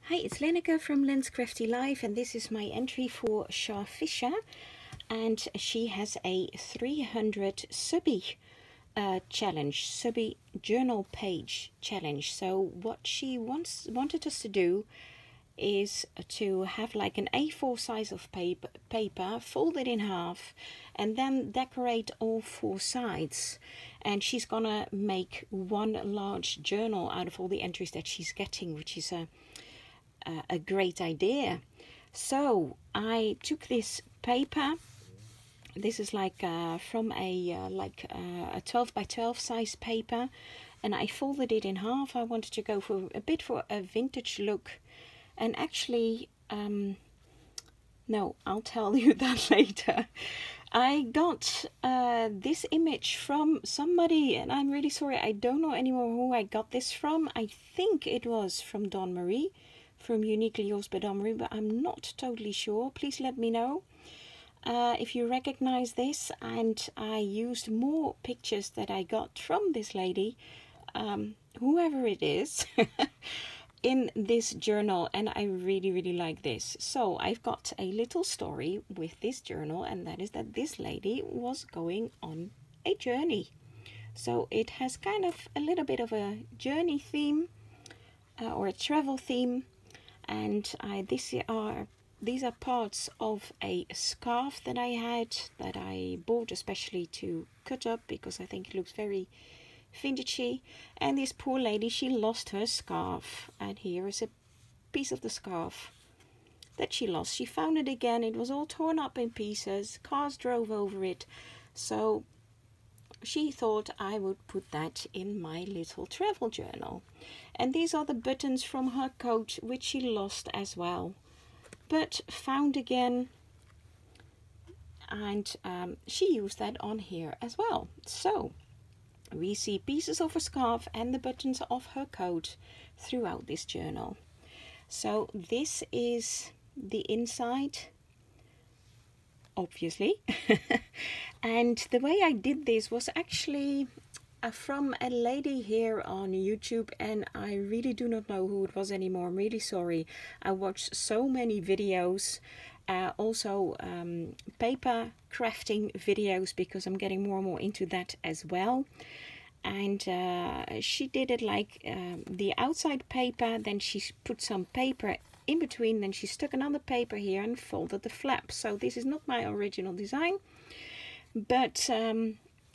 Hi, it's Lenneke from Len's Crafty Life, and this is my entry for Shar Fisher, and she has a 300 subby challenge, subby journal page challenge. So what she wanted us to do is to have like an A4 size of paper, fold it in half, and then decorate all four sides. And she's gonna make one large journal out of all the entries that she's getting, which is a great idea. So I took this paper. This is like from a 12 by 12 size paper, and I folded it in half. I wanted to go for a bit for a vintage look, and actually no, I'll tell you that later. I got this image from somebody, and I'm really sorry, I don't know anymore who I got this from. I think it was from Dawn Marie, from Uniquely Yours by Dawn Marie, but I'm not totally sure. Please let me know if you recognize this. And I used more pictures that I got from this lady, whoever it is, in this journal, and I really like this. So I've got a little story with this journal, and that is that this lady was going on a journey. So it has kind of a little bit of a journey theme, or a travel theme. And these are parts of a scarf that I had, that I bought especially to cut up because I think it looks very vintagey. And this poor lady, she lost her scarf, and here is a piece of the scarf that she lost. She found it again. It was all torn up in pieces. Cars drove over it. So she thought I would put that in my little travel journal. And these are the buttons from her coat, which she lost as well, but found again. And she used that on here as well. So we see pieces of her scarf and the buttons of her coat throughout this journal. So this is the inside, obviously. And the way I did this was actually from a lady here on YouTube, and I really do not know who it was anymore. I'm really sorry. I watched so many videos, also paper crafting videos, because I'm getting more and more into that as well. And she did it like the outside paper, then she put some paper in between, then she stuck another paper here and folded the flap. So this is not my original design, but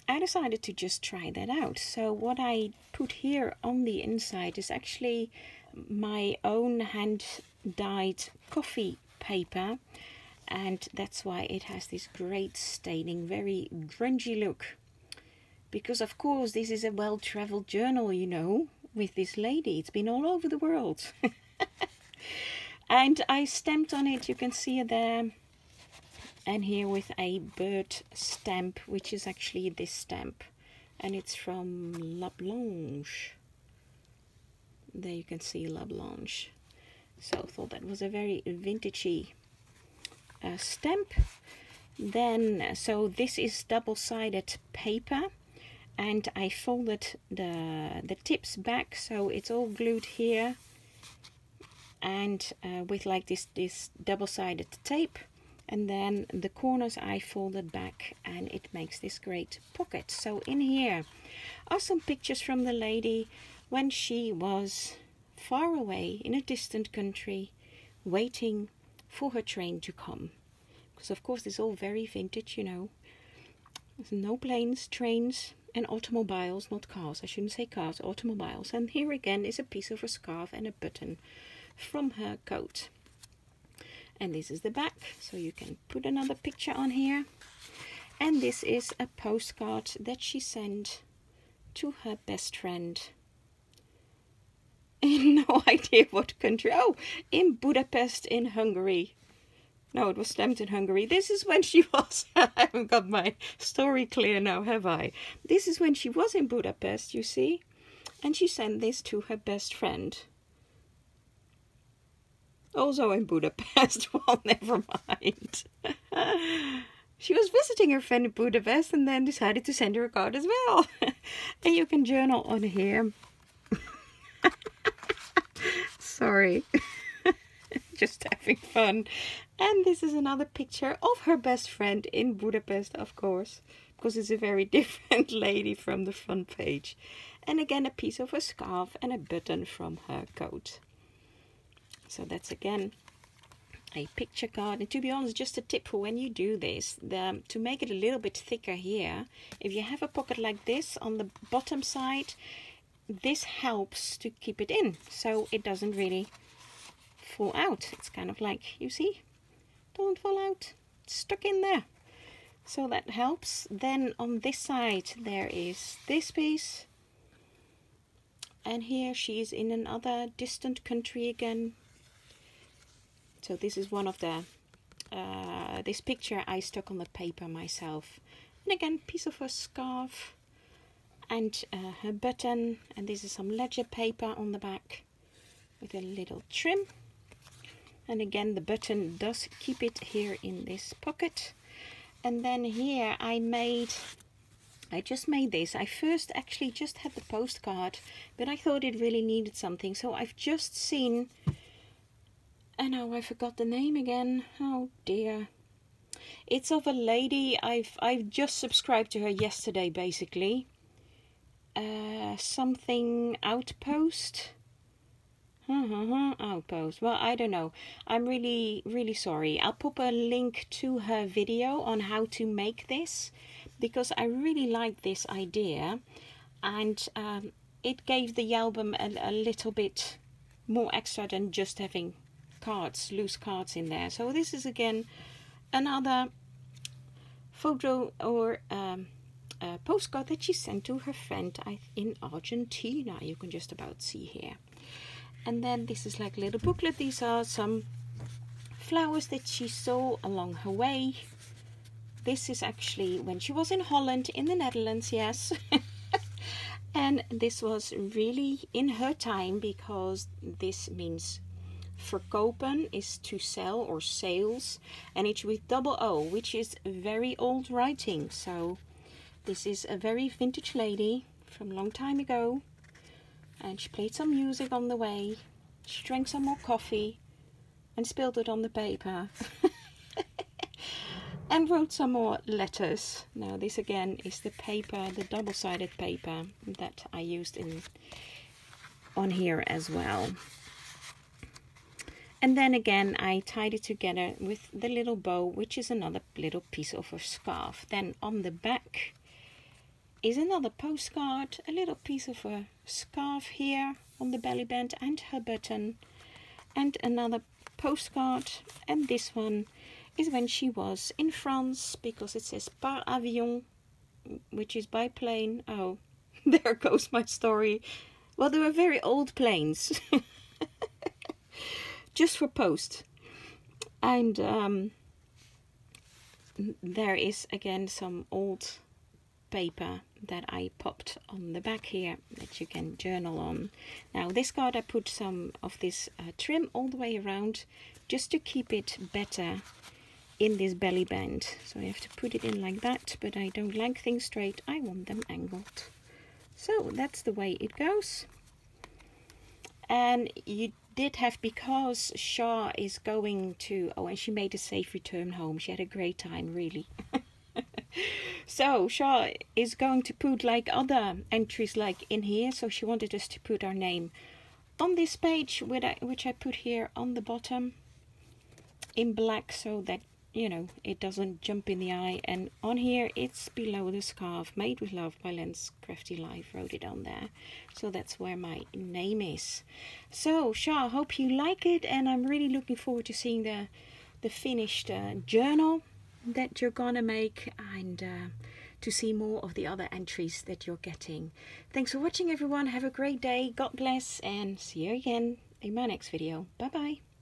I decided to just try that out. So what I put here on the inside is actually my own hand-dyed coffee paper, and that's why it has this great staining, very grungy look. Because of course this is a well-traveled journal, you know, with this lady. It's been all over the world. And I stamped on it, you can see it there. And here with a bird stamp, which is actually this stamp, and it's from La Blanche. There you can see La Blanche. So I thought that was a very vintagey stamp. Then, so this is double-sided paper, and I folded the tips back, so it's all glued here, and with like this double-sided tape. And then the corners I folded back, and it makes this great pocket. So in here are some pictures from the lady when she was far away in a distant country, waiting for her train to come. Because of course it's all very vintage, you know. There's no planes, trains and automobiles, not cars. I shouldn't say cars, automobiles. And here again is a piece of her scarf and a button from her coat. And this is the back, so you can put another picture on here. And this is a postcard that she sent to her best friend in no idea what country. Oh, in Budapest in Hungary. No, it was stamped in Hungary. This is when she was, I haven't got my story clear now, have I? This is when she was in Budapest, you see. And she sent this to her best friend, also in Budapest. Well, never mind. She was visiting her friend in Budapest and then decided to send her a card as well. And you can journal on here. Sorry. just having fun. And this is another picture of her best friend in Budapest, of course, because it's a very different lady from the front page. And again, a piece of a scarf and a button from her coat. So that's again a picture card. And to be honest, just a tip for when you do this, to make it a little bit thicker here, if you have a pocket like this on the bottom side, this helps to keep it in, so it doesn't really fall out. It's kind of like, you see, don't fall out, it's stuck in there. So that helps. Then on this side there is this piece, and here she's in another distant country again. So this is one of the this picture I stuck on the paper myself. And again, piece of a scarf and her button, and this is some ledger paper on the back with a little trim. And again, the button does keep it here in this pocket. And then here I just made this. I first actually just had the postcard, but I thought it really needed something, so I've just seen, and now I forgot the name again. Oh dear. It's of a lady. I've just subscribed to her yesterday, basically. Something Outpost. Outpost. Well, I don't know. I'm really sorry. I'll pop a link to her video on how to make this, because I really like this idea, and it gave the album a little bit more extra than just having cards, loose cards in there. So this is again another photo or postcard that she sent to her friend in Argentina. You can just about see here. And then this is like a little booklet. These are some flowers that she saw along her way. This is actually when she was in Holland, in the Netherlands, yes. And this was really in her time, because this means verkopen is to sell or sales, and it's with double O, which is very old writing. So this is a very vintage lady from a long time ago, and she played some music on the way. She drank some more coffee and spilled it on the paper. And wrote some more letters. Now this again is the paper, the double-sided paper that I used on here as well. And then again I tied it together with the little bow, which is another little piece of a scarf. Then on the back is another postcard, a little piece of a scarf here on the belly band and her button, and another postcard. And this one is when she was in France, because it says par avion, which is by plane. Oh, there goes my story. Well, they were very old planes. Just for post. And there is again some old paper that I popped on the back here that you can journal on. Now this card I put some of this trim all the way around, just to keep it better in this belly band. So I have to put it in like that, but I don't like things straight, I want them angled. So that's the way it goes. And you did have, because Shar is going to, oh, and she made a safe return home. She had a great time, really. So Shar is going to put like other entries like in here, so she wanted us to put our name on this page, which I put here on the bottom in black, so that, you know, it doesn't jump in the eye. And on here it's below the scarf, made with love by Lens Crafty Life, wrote it on there. So that's where my name is. So Shar, hope you like it, and I'm really looking forward to seeing the finished journal that you're gonna make, and to see more of the other entries that you're getting. Thanks for watching, everyone. Have a great day. God bless, and see you again in my next video. Bye bye.